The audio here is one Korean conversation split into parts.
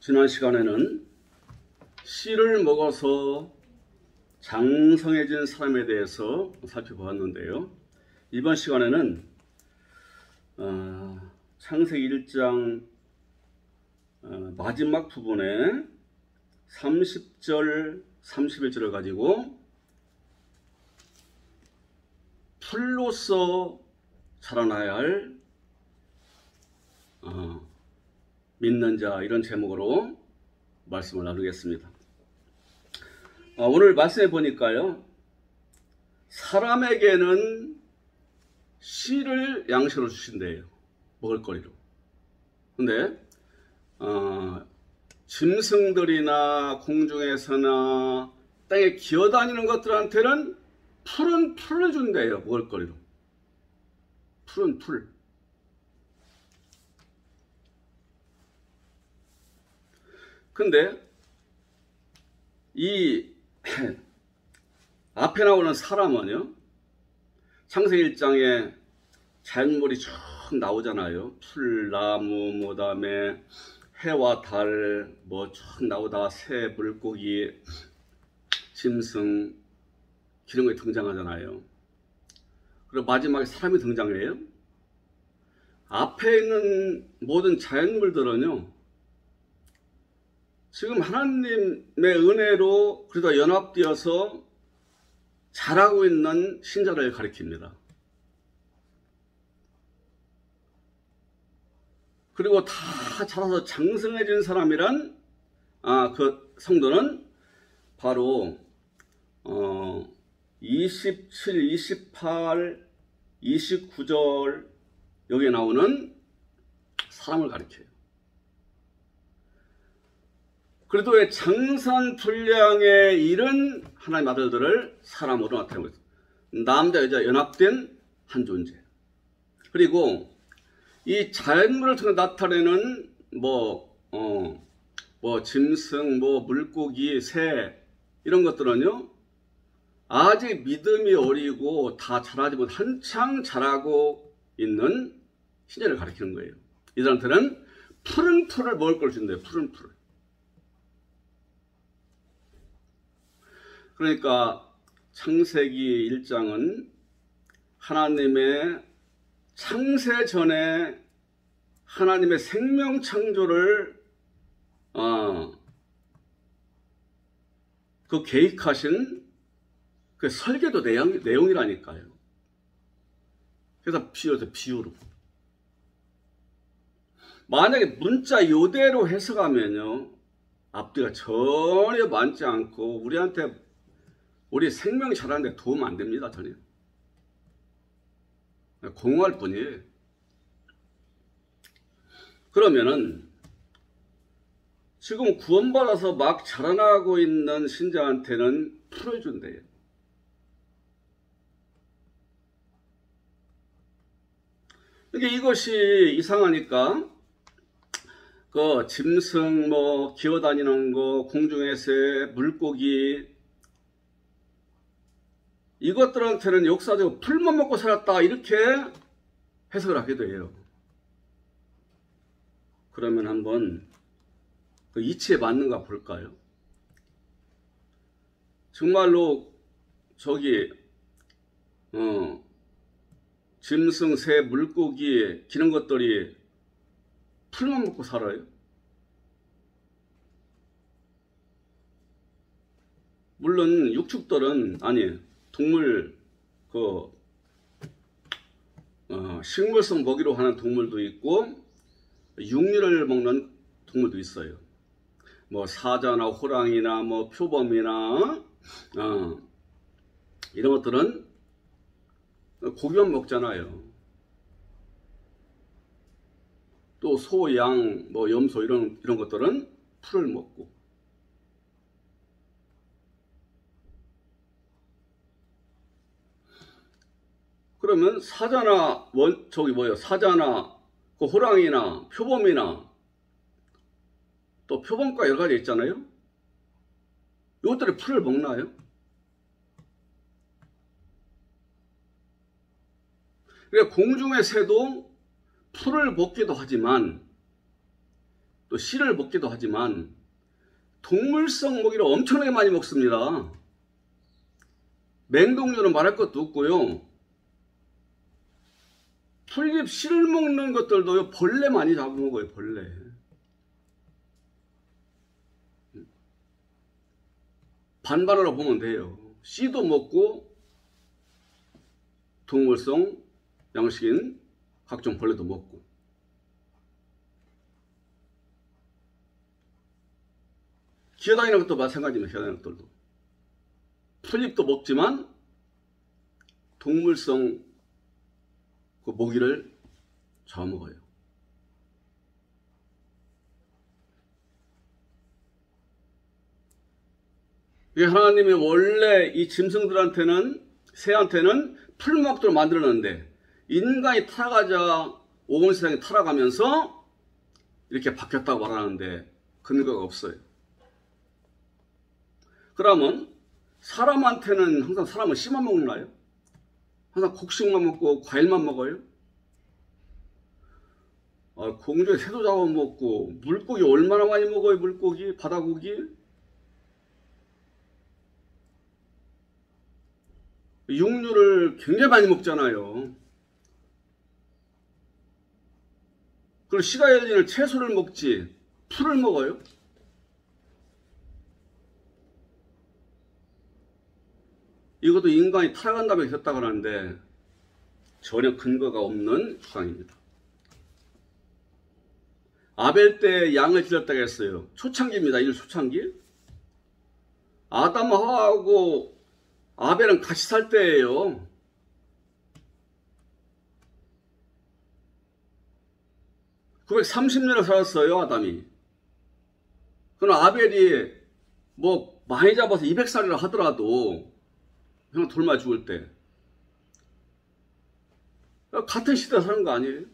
지난 시간에는 씨를 먹어서 장성해진 사람에 대해서 살펴보았는데요. 이번 시간에는 창세기 1장 마지막 부분에 30절, 31절을 가지고 풀로서 자라나야 할 믿는 자, 이런 제목으로 말씀을 나누겠습니다. 오늘 말씀해 보니까요, 사람에게는 씨를 양식으로 주신대요. 먹을거리로. 근데 짐승들이나 공중에서나 땅에 기어다니는 것들한테는 푸른 풀을 준대요. 먹을거리로. 푸른 풀. 근데 이 앞에 나오는 사람은요, 창세기 1장에 자연물이 쭉 나오잖아요. 풀, 나무, 뭐 다음에 해와 달, 뭐 쭉 나오다가 새, 물고기, 짐승, 이런 게 등장하잖아요. 그리고 마지막에 사람이 등장해요. 앞에 있는 모든 자연물들은요, 지금 하나님의 은혜로 그래도 연합되어서 자라고 있는 신자를 가리킵니다. 그리고 다 자라서 장성해진 사람이란 그 성도는 바로 27, 28, 29절 여기에 나오는 사람을 가리켜요. 그래도 왜 장산불량에 이른 하나님의 아들들을 사람으로 나타내고 있어요. 남자 여자 연합된 한 존재. 그리고 이 자연물을 통해 나타내는 짐승, 물고기, 새, 이런 것들은요, 아직 믿음이 어리고 다 자라지 못 한창 자라고 있는 신자를 가리키는 거예요. 이들한테는 푸른 풀을 먹을 걸 준대요. 푸른 풀을. 그러니까 창세기 1장은 하나님의 창세 전에 하나님의 생명 창조를 그 계획하신 그 설계도 내용이라니까요. 그래서 비유로. 만약에 문자 이대로 해석하면요, 앞뒤가 전혀 맞지 않고 우리 생명이 자라는데 도움 안 됩니다. 전혀. 공허할 뿐이에요. 그러면은 지금 구원받아서 막 자라나고 있는 신자한테는 풀을 준대요. 그러니까 이것이 이상하니까 그 짐승, 기어다니는 거, 공중의 새, 물고기, 이것들한테는 역사적으로 풀만 먹고 살았다, 이렇게 해석을 하기도 해요. 그러면 한번 그 이치에 맞는가 볼까요? 정말로 짐승, 새, 물고기, 이런 것들이 풀만 먹고 살아요? 물론 육축들은 동물, 식물성 먹이로 하는 동물도 있고, 육류를 먹는 동물도 있어요. 사자나 호랑이나 표범이나, 이런 것들은 고기만 먹잖아요. 또 소, 양, 염소, 이런 것들은 풀을 먹고. 그러면 사자나 사자나 그 호랑이나 표범이나 또 표범과 여러 가지 있잖아요. 이것들이 풀을 먹나요? 그러니까 공중의 새도 풀을 먹기도 하지만 또 씨를 먹기도 하지만 동물성 먹이를 엄청나게 많이 먹습니다. 맹독류는 말할 것도 없고요. 풀잎 씨를 먹는 것들도요, 벌레 많이 잡아먹어요, 벌레. 반반으로 보면 돼요. 씨도 먹고 동물성 양식인 각종 벌레도 먹고. 기어다니는 것도 마찬가지입니다. 기어다니는 것들도. 풀잎도 먹지만 동물성 그 모기를 잡아먹어요. 이게 하나님이 원래 이 짐승들한테는, 새한테는 풀막도를 만들었는데 인간이 타락하자 온 세상이 타락하면서 이렇게 바뀌었다고 말하는데 근거가 없어요. 그러면 사람한테는 항상 사람은 씨만 먹나요? 항상 곡식만 먹고 과일만 먹어요? 공중에 새도 잡아먹고 물고기 얼마나 많이 먹어요? 물고기, 바다고기? 육류를 굉장히 많이 먹잖아요. 그리고 씨가 열리는 채소를 먹지 풀을 먹어요? 이것도 인간이 타락한 다음에 있었다고 하는데 전혀 근거가 없는 주장입니다. 아벨 때 양을 기렸다고 했어요. 초창기입니다. 이 초창기. 아담 하와하고 아벨은 같이 살 때예요. (930년을) 살았어요, 아담이. 그럼 아벨이 뭐 많이 잡아서 200살이라 하더라도 형 돌마 죽을 때 같은 시대에 사는 거 아니에요?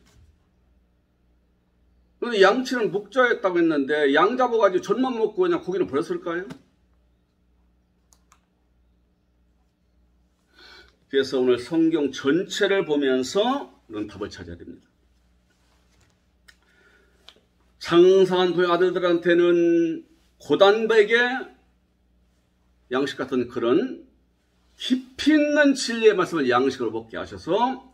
그런데 양치는 목자였다고 했는데 양 잡아가지고 젖만 먹고 그냥 고기는 버렸을까요? 그래서 오늘 성경 전체를 보면서 이런 답을 찾아야 됩니다. 장사한 그의 아들들한테는 고단백의 양식 같은 그런 깊이 있는 진리의 말씀을 양식으로 먹게 하셔서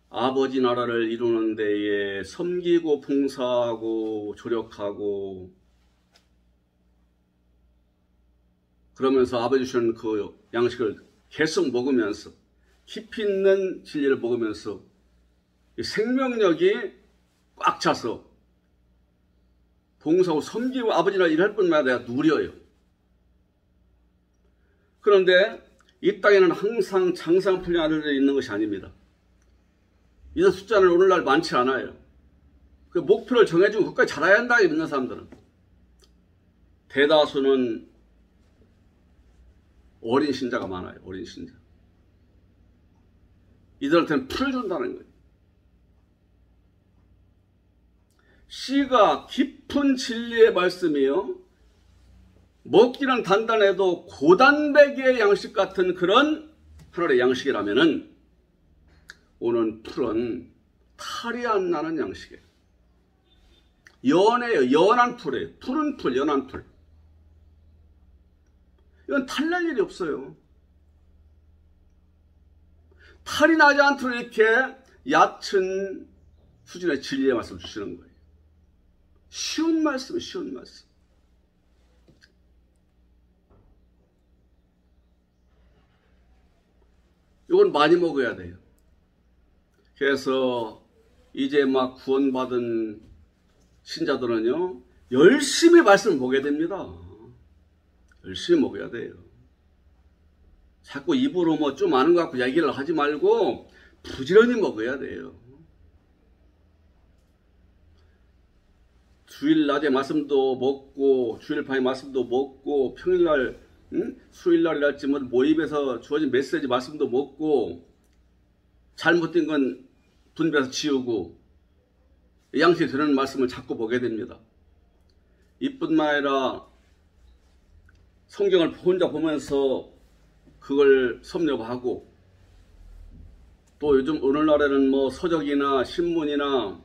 아버지 나라를 이루는 데에 섬기고 봉사하고 조력하고 그러면서 아버지 주시는 그 양식을 계속 먹으면서 깊이 있는 진리를 먹으면서 생명력이 꽉 차서 봉사하고 섬기고 아버지 나라 일할 뿐만 아니라 누려요. 그런데 이 땅에는 항상 장상 풀린 아들들이 있는 것이 아닙니다. 이런 숫자는 오늘날 많지 않아요. 그 목표를 정해주고 그것까지 잘해야 한다 믿는 사람들은. 대다수는 어린 신자가 많아요. 어린 신자. 이들한테는 풀을 준다는 거예요. 씨가 깊은 진리의 말씀이요. 먹기는 단단해도 고단백의 양식 같은 그런 하나의 양식이라면은 오는 풀은 탈이 안 나는 양식이에요. 연해요. 연한 풀이에요. 푸른 풀, 연한 풀. 이건 탈날 일이 없어요. 탈이 나지 않도록 이렇게 얕은 수준의 진리의 말씀을 주시는 거예요. 쉬운 말씀, 쉬운 말씀. 이건 많이 먹어야 돼요. 그래서 이제 막 구원받은 신자들은요, 열심히 말씀을 보게 됩니다. 열심히 먹어야 돼요. 자꾸 입으로 뭐 좀 아는 것 같고 얘기를 하지 말고 부지런히 먹어야 돼요. 주일 낮에 말씀도 먹고 주일 밤에 말씀도 먹고 평일날 수요일날이랄지 뭐 모임에서 주어진 메시지 말씀도 먹고 잘못된 건 분별해서 지우고 양식이 되는 말씀을 자꾸 보게 됩니다. 이뿐만 아니라 성경을 혼자 보면서 그걸 섭렵하고 또 요즘 오늘날에는 뭐 서적이나 신문이나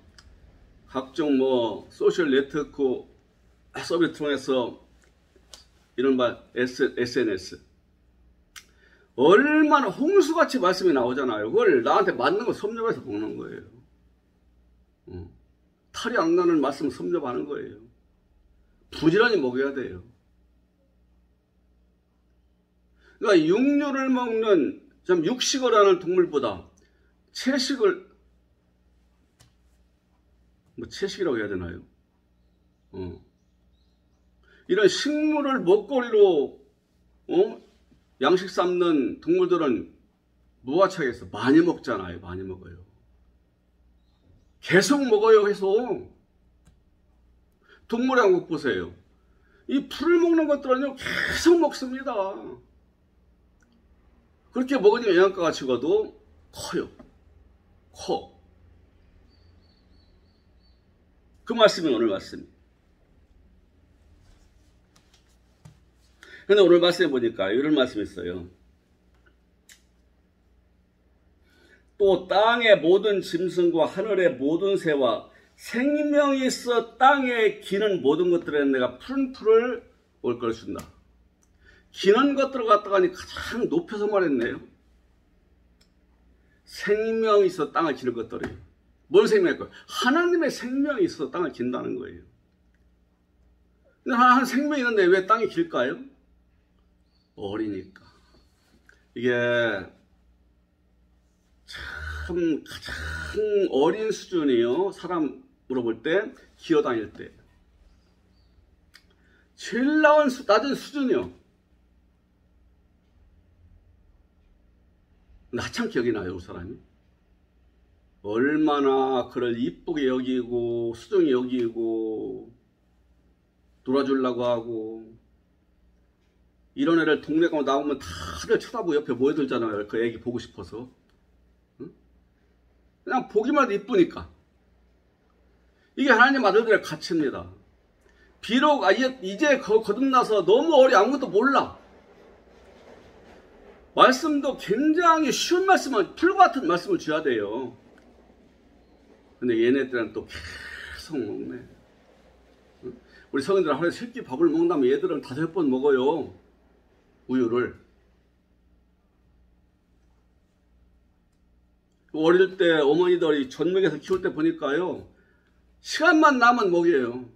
각종 뭐 소셜 네트워크 서비스 통해서 이른바 SNS 얼마나 홍수같이 말씀이 나오잖아요. 그걸 나한테 맞는 거 섭렵해서 먹는 거예요. 탈이 안 나는 말씀 섭렵하는 거예요. 부지런히 먹여야 돼요. 그러니까 육류를 먹는 좀 육식을 하는 동물보다 채식을 뭐 채식이라고 해야 되나요? 이런 식물을 먹거리로 양식 삼는 동물들은 무화차겠어. 많이 먹잖아요. 많이 먹어요. 계속 먹어요. 해서 동물의 왕국 보세요. 이 풀을 먹는 것들은요 계속 먹습니다. 그렇게 먹으니 영양가 가치가도 커요. 커. 그 말씀이 오늘 말씀이에요. 근데 오늘 말씀에 보니까 이런 말씀이 있어요. 또 땅의 모든 짐승과 하늘의 모든 새와 생명이 있어 땅에 기는 모든 것들에 내가 푸른 풀을 올 걸 준다. 기는 것들을 갖다가 가장 높여서 말했네요. 생명이 있어 땅을 기는 것들이. 뭔 생명일까요? 하나님의 생명이 있어 땅을 긴다는 거예요. 근데 한 생명이 있는데 왜 땅이 길까요? 어리니까. 이게 참 가장 어린 수준이요. 사람으로 볼 때 기어다닐 때. 제일 낮은 수준이요. 근데 하찮게 기억이 나요. 그 사람이. 얼마나 그를 이쁘게 여기고 수정이 여기고 놀아주려고 하고 이런 애를 동네 가면 나오면 다들 쳐다보고 옆에 모여들잖아요. 그 애기 보고 싶어서. 응? 그냥 보기만 해도 이쁘니까. 이게 하나님 아들들의 가치입니다. 비록 이제 거듭나서 너무 어려 아무것도 몰라. 말씀도 굉장히 쉬운 말씀을 풀과 같은 말씀을 줘야 돼요. 근데 얘네들은 또 계속 먹네. 우리 성인들은 하루에 3끼 밥을 먹는다면 얘들은 5번 먹어요. 우유를. 어릴 때 어머니들이 젖먹여서 키울 때 보니까요. 시간만 나면 먹여요.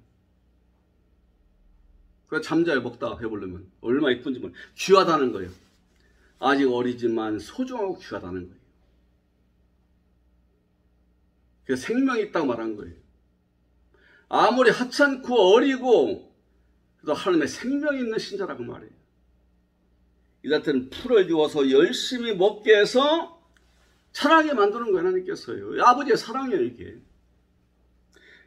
그래서 잠자요. 먹다가 배부르면. 얼마나 이쁜지 몰라요. 귀하다는 거예요. 아직 어리지만 소중하고 귀하다는 거예요. 그래서 생명이 있다고 말한 거예요. 아무리 하찮고 어리고 그래도 하나님의 생명이 있는 신자라고 말해요. 이들한테는 풀을 주어서 열심히 먹게 해서 자라게 만드는 거예요. 하나님께서요. 아버지의 사랑이에요. 이게.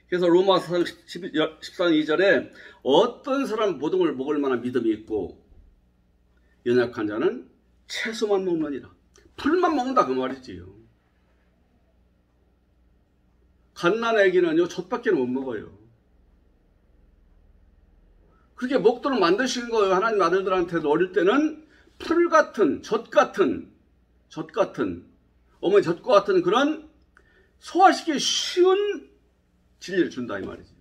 그래서 로마서 14장 2절에 어떤 사람 모든 걸 먹을 만한 믿음이 있고 연약한 자는 채소만 먹느니라. 풀만 먹는다 그 말이지요. 갓난 애기는요 젖밖에 못 먹어요. 그렇게 먹도록 만드신 거예요. 하나님 아들들한테도 어릴 때는 풀 같은 젖 같은 어머니 젖과 같은 그런 소화시키기 쉬운 진리를 준다 이 말이지.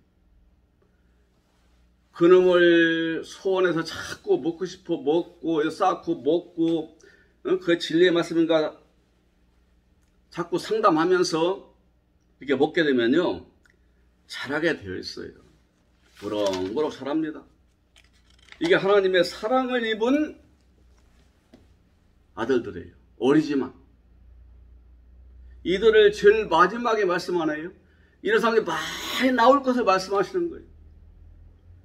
그놈을 소원해서 자꾸 먹고 싶어 먹고 쌓고 먹고 그 진리의 말씀인가 자꾸 상담하면서 이렇게 먹게 되면요 자라게 되어 있어요. 무럭무럭 자랍니다. 이게 하나님의 사랑을 입은 아들들이에요. 어리지만 이들을 제일 마지막에 말씀하네요. 이런 사람들이 많이 나올 것을 말씀하시는 거예요.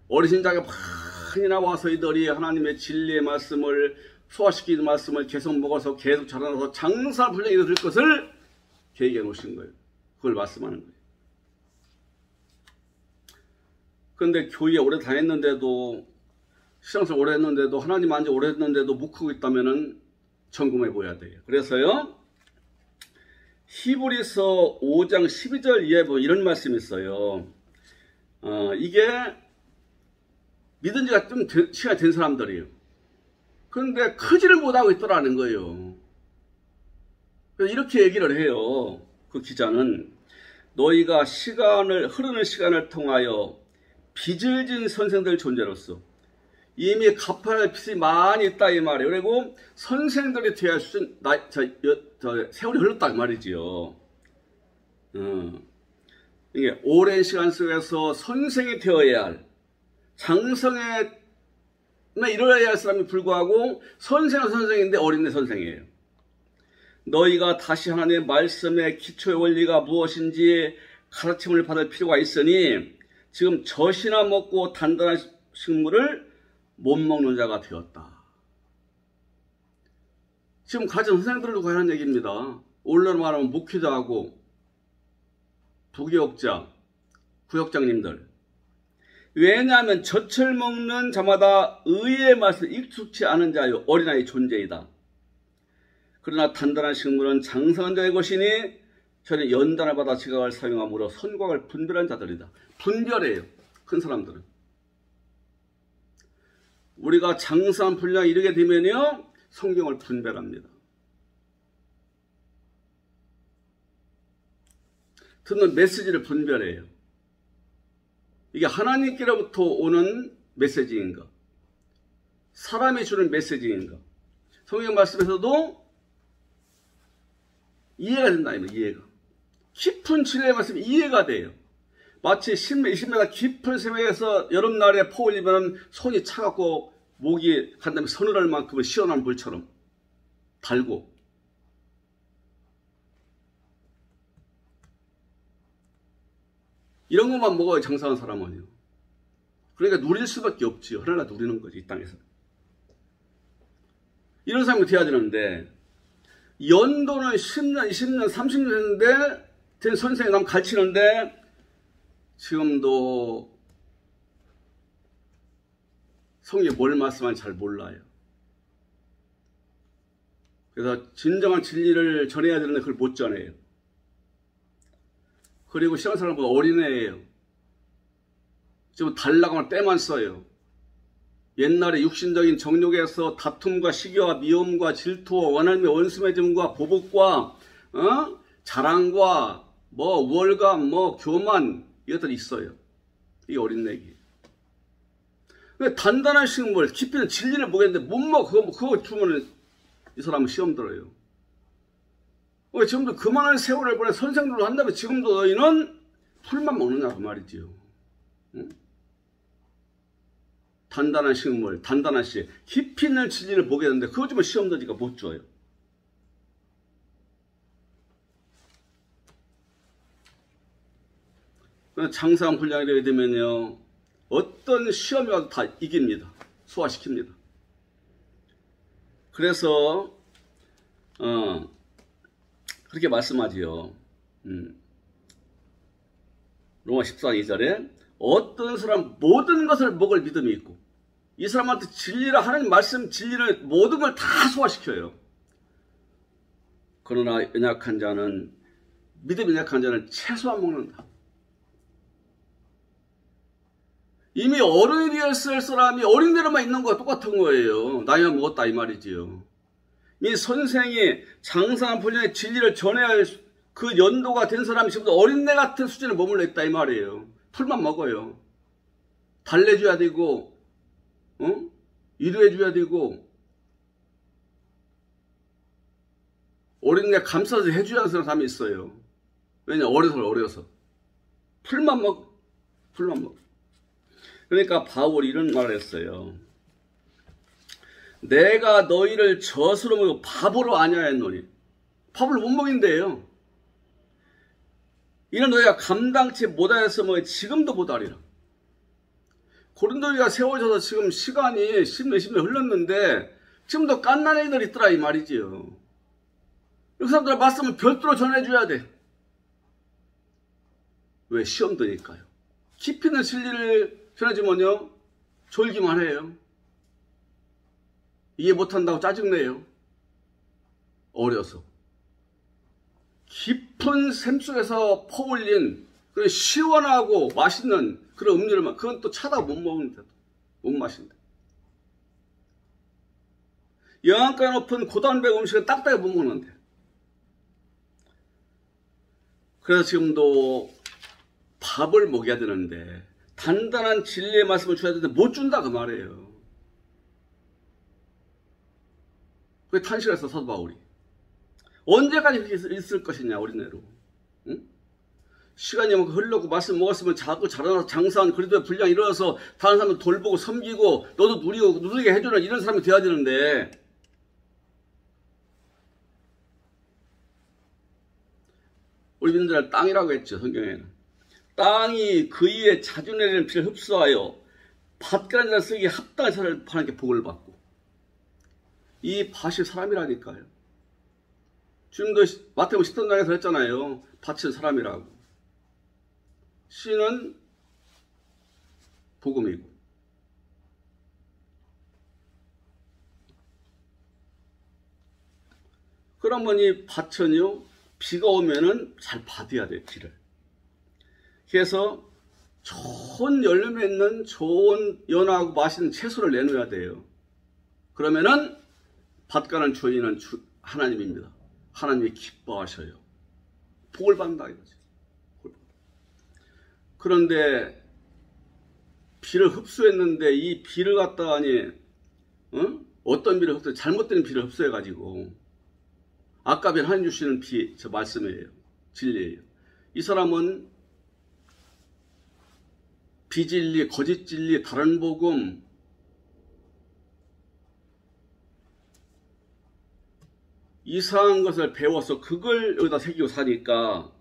어리신 자가 많이 나와서 이들이 하나님의 진리의 말씀을 소화시키는 말씀을 계속 먹어서 계속 자라나서 장사 분량이 될 것을 계획해 놓으신 거예요. 그걸 말씀하는 거예요. 그런데 교회에 오래 다녔는데도 신앙생활 오래 했는데도 하나님 안지 오래 했는데도 묵히고 있다면 점검해 보아야 돼요. 그래서요 히브리서 5장 12절 이하에 보면 이런 말씀이 있어요. 이게 믿은 지가 좀 시간이 된 사람들이에요. 그런데 크지를 못하고 있더라는 거예요. 그래서 이렇게 얘기를 해요. 그 기자는 너희가 흐르는 시간을 통하여 빚을 진 선생들 존재로서 이미 갚아야 할 빚이 많이 있다 이 말이에요. 그리고 선생들이 되어야 세월이 흘렀다 이 말이지요. 이게 오랜 시간 속에서 선생이 되어야 할, 장성에 이뤄야 할 사람이 불구하고 선생은 선생인데 어린애 선생이에요. 너희가 다시 하나님의 말씀의 기초의 원리가 무엇인지 가르침을 받을 필요가 있으니 지금 젖이나 먹고 단단한 식물을 못 먹는 자가 되었다. 지금 가진 선생들도 관한 얘기입니다. 오늘날 말하면 목회자하고 부교역자, 구역장님들. 왜냐하면 젖을 먹는 자마다 의의 맛을 익숙치 않은 자요 어린아이 존재이다. 그러나 단단한 식물은 장성한 자의 것이니 저는 연단을 받아 지각을 사용함으로 선과를 분별한 자들이다. 분별해요. 큰 사람들은. 우리가 장성한 분량에 이르게 되면요 성경을 분별합니다. 듣는 메시지를 분별해요. 이게 하나님께로부터 오는 메시지인가? 사람이 주는 메시지인가? 성경 말씀에서도 이해가 된다. 이해가. 깊은 진리의 말씀이 이해가 돼요. 마치 10m, 20m 깊은 새벽에서 여름날에 퍼올리면 손이 차갑고 목이 간 다음에 서늘할 만큼의 시원한 물처럼 달고. 이런 것만 먹어야 장사한 사람은요. 그러니까 누릴 수밖에 없지요. 하나하나 누리는 거지, 이 땅에서. 이런 사람이 돼야 되는데, 연도는 10년, 20년, 30년 됐는데, 된 선생이 남 가르치는데, 지금도 성경에 뭘 말씀하는지 잘 몰라요. 그래서 진정한 진리를 전해야 되는데 그걸 못 전해요. 그리고 신앙생활보다 어린애예요. 지금 달라고 하면 때만 써요. 옛날에 육신적인 정욕에서 다툼과 시기와 미움과 질투와 원한과 원수매짐과 보복과 자랑과 우월감, 교만 이것들이 있어요. 이게 어린애기. 단단한 식물, 깊이 있는 진리를 먹였는데 못 먹어. 그거 주면 이 사람은 시험 들어요. 지금도 그만한 세월을 보내 선생들로 한다면 지금도 너희는 풀만 먹느냐고 말이지요. 응? 단단한 식물, 단단한 씨, 깊이 있는 진리를 보겠는데 그거 주면 시험 들으니까 못 줘요. 장사한 분량이 되게 되면요 어떤 시험이 와도 다 이깁니다. 소화시킵니다. 그래서 그렇게 말씀하지요. 로마 14장 2절에 어떤 사람 모든 것을 먹을 믿음이 있고 이 사람한테 진리를 하나님 말씀 진리를 모든 걸 다 소화시켜요. 그러나 믿음이 연약한 자는 채소만 먹는다. 이미 어른이 되었을 사람이 어린애로만 있는 거와 똑같은 거예요. 나이만 먹었다 이 말이지요. 이 선생이 장사한 분야의 진리를 전해야 할 그 연도가 된 사람이 지금도 어린애 같은 수준에 머물러 있다 이 말이에요. 풀만 먹어요. 달래줘야 되고 위로해줘야 되고 어린애 감싸서 해줘야 하는 사람이 있어요. 왜냐 어려서 풀만 먹어. 그러니까 바울이 이런 말을 했어요. 내가 너희를 젖으로 먹이고 밥으로 아니하였노니. 밥을 못 먹인대요. 이는 너희가 감당치 못하였으므로 지금도 못하리라. 고린도가 세워져서 지금 시간이 10년 흘렀는데 지금도 깐난 애들 있더라 이 말이지요. 그 사람들 말씀을 별도로 전해줘야 돼. 왜? 시험 드니까요. 깊이 있는 진리를 전해주면요 졸기만 해요. 이해 못한다고 짜증내요. 어려서. 깊은 샘 속에서 퍼올린 그런 시원하고 맛있는 그런 음료를 그건 또 차다 못 먹는다. 못 마신다. 영양가 높은 고단백 음식은 딱딱하게 못 먹는데. 그래서 지금도 밥을 먹여야 되는데 단단한 진리의 말씀을 줘야 되는데 못 준다 그 말이에요. 그게 탄식했어 사도 바울이. 언제까지 이렇게 있을 것이냐 우리네로. 응? 시간이 흘러고 말씀 먹었으면 자꾸 자라나서 장사한 그리스도의 분량이 일어나서 다른 사람을 돌보고 섬기고 너도 누리게 해주는 이런 사람이 돼야 되는데 우리 민들은 땅이라고 했죠 성경에는. 땅이 그의 자주 내리는 피를 흡수하여 밭가는 자를 쓰기에 합당한 사람을 하나님께 복을 받고 이 밭이 사람이라니까요. 지금도 마태복음 10장에서 했잖아요. 밭은 사람이라고. 씨는 복음이고. 그러면 이 밭은요, 비가 오면은 잘 받아야 돼요, 비를. 그래서 좋은 열매 맺는 좋은 연하고 맛있는 채소를 내놓아야 돼요. 그러면은 밭가는 주인은 하나님입니다. 하나님이 기뻐하셔요. 복을 받는다 이거지. 그런데 비를 흡수했는데 이 비를 갖다가니 어떤 비를 흡수해? 잘못된 비를 흡수해가지고 아까 전 하나님 주시는 비, 저 말씀이에요. 진리예요. 이 사람은 비진리, 거짓진리, 다른 복음 이상한 것을 배워서 그걸 여기다 새기고 사니까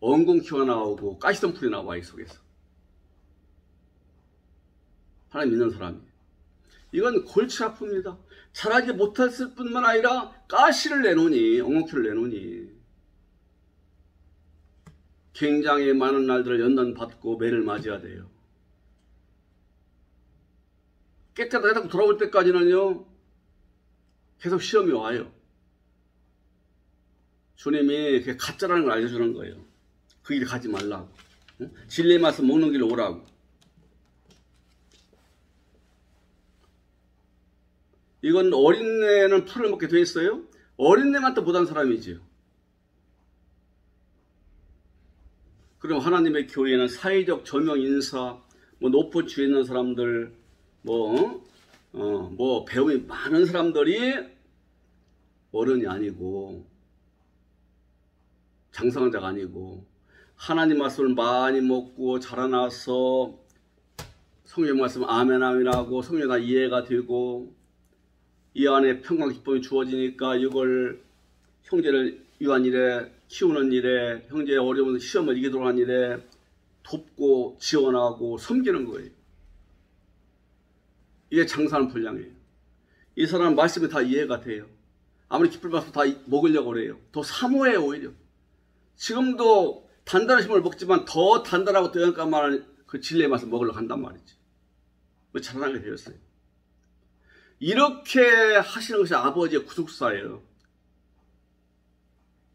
엉겅퀴가 나오고 가시덤불이 나와 이 속에서. 하나님 믿는 사람이. 이건 골치 아픕니다. 잘하지 못했을 뿐만 아니라 가시를 내놓으니 엉겅퀴를 내놓으니 굉장히 많은 날들을 연단받고 매를 맞아야 돼요. 깨끗하게 돌아올 때까지는요 계속 시험이 와요. 주님이 그게 가짜라는 걸 알려주는 거예요. 그 길 가지 말라고. 진리의 말씀 먹는 길로 오라고. 이건 어린애는 풀을 먹게 돼 있어요? 어린애한테 못한 사람이지요. 그럼 하나님의 교회는 사회적 저명 인사, 높은 주에 있는 사람들, 배움이 많은 사람들이 어른이 아니고 장성자가 아니고 하나님 말씀을 많이 먹고 자라나서 성경 말씀 아멘 아멘하고 성경 다 이해가 되고 이 안에 평강 기쁨이 주어지니까 이걸 형제를 위한 일에 키우는 일에 형제의 어려운 시험을 이기도록 하는 일에 돕고 지원하고 섬기는 거예요. 이게 장사하는 분량이에요. 이 사람 말씀이 다 이해가 돼요. 아무리 기쁠 말씀 다 먹으려고 그래요. 더 사모해요 오히려. 지금도 단단한 식물을 먹지만 더 단단하고 더 연감한 그 진리의 말씀 먹으려고 한단 말이지. 자라나게 되었어요. 이렇게 하시는 것이 아버지의 구속사예요.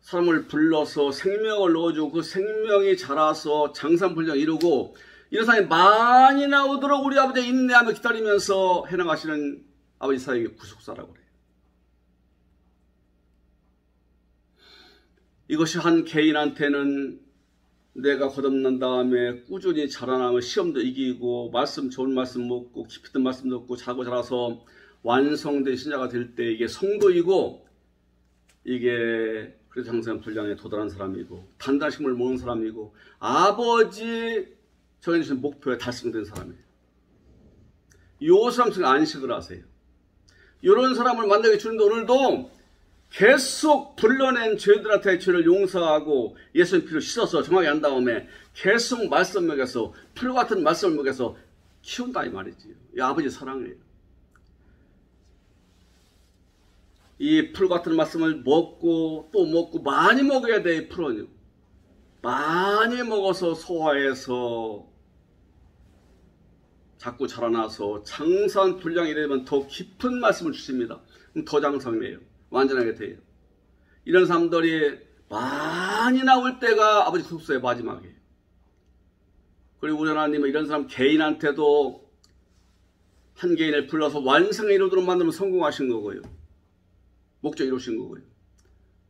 사람을 불러서 생명을 넣어주고 그 생명이 자라서 장산불량 이루고 이런 사람이 많이 나오도록 우리 아버지 인내하며 기다리면서 해나가시는 아버지 사역의 구속사라고 그래요. 이것이 한 개인한테는 내가 거듭난 다음에 꾸준히 자라나며 시험도 이기고 좋은 말씀 먹고 깊이 있는 말씀 듣고 자고 자라서 완성된 신자가 될 때 이게 성도이고 이게 그래서 항상 분량에 도달한 사람이고 단단한 식물을 먹는 사람이고 아버지 정해주신 목표에 달성된 사람이에요. 이 사람처럼 안식을 하세요. 이런 사람을 만나게 주는데 오늘도 계속 불러낸 죄들한테 죄를 용서하고 예수님 피로 씻어서 정확히 한 다음에 계속 말씀 먹여서 풀 같은 말씀을 먹여서 키운다 이 말이지요. 이 아버지 사랑이에요. 이 풀 같은 말씀을 먹고 또 먹고 많이 먹어야 돼. 이 풀은요. 많이 먹어서 소화해서 자꾸 자라나서 장산 분량이 되면 더 깊은 말씀을 주십니다. 그럼 더 장성해요. 완전하게 돼요. 이런 사람들이 많이 나올 때가 아버지 구속사의 마지막이에요. 그리고 우리 하나님은 이런 사람 개인한테도 한 개인을 불러서 완성에 이르도록 만들면 성공하신 거고요. 목적 이루신 거고요.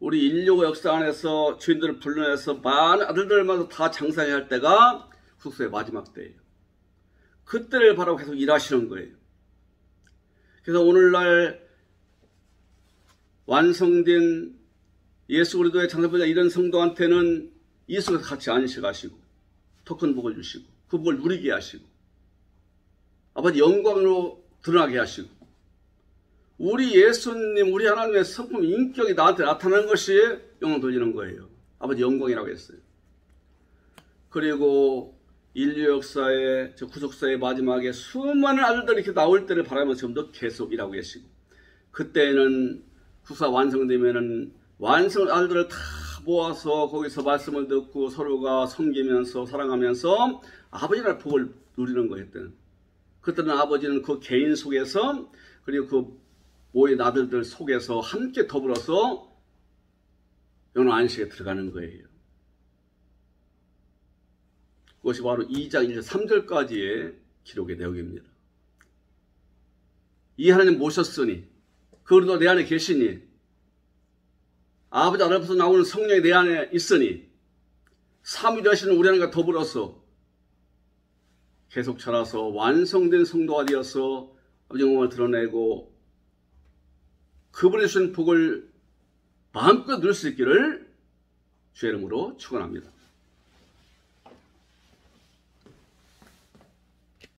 우리 인류 역사 안에서 주인들을 불러내서 많은 아들들마다 다 장사해야 할 때가 구속사의 마지막 때예요. 그때를 바라고 계속 일하시는 거예요. 그래서 오늘날 완성된 예수 그리스도의 장사보자 이런 성도한테는 이 속에서 같이 안식하시고 더 큰 복을 주시고 그 복을 누리게 하시고 아버지 영광으로 드러나게 하시고 우리 예수님, 우리 하나님의 성품 인격이 나한테 나타나는 것이 영광 돌리는 거예요. 아버지 영광이라고 했어요. 그리고 인류 역사의 저 구속사의 마지막에 수많은 아들들이 이렇게 나올 때를 바라면서 지금도 계속 일하고 계시고 그때는 구속사 완성되면은 완성 아들들을 다 모아서 거기서 말씀을 듣고 서로가 섬기면서 사랑하면서 아버지 나라의 복을 누리는 거였대요. 그때는 아버지는 그 개인 속에서 그리고 그 모인 아들들 속에서 함께 더불어서 영원 안식에 들어가는 거예요. 그것이 바로 2장 1절 3절까지의 기록의 내용입니다. 이 하나님 모셨으니 그리고 내 안에 계시니 아버지 아들로부터 나오는 성령이 내 안에 있으니 삼위 되시는 우리 하나님과 더불어서 계속 자라서 완성된 성도가 되어서 아버지 영광을 드러내고 그분의 주신 복을 마음껏 누릴 수 있기를 주의 이름으로 축원합니다.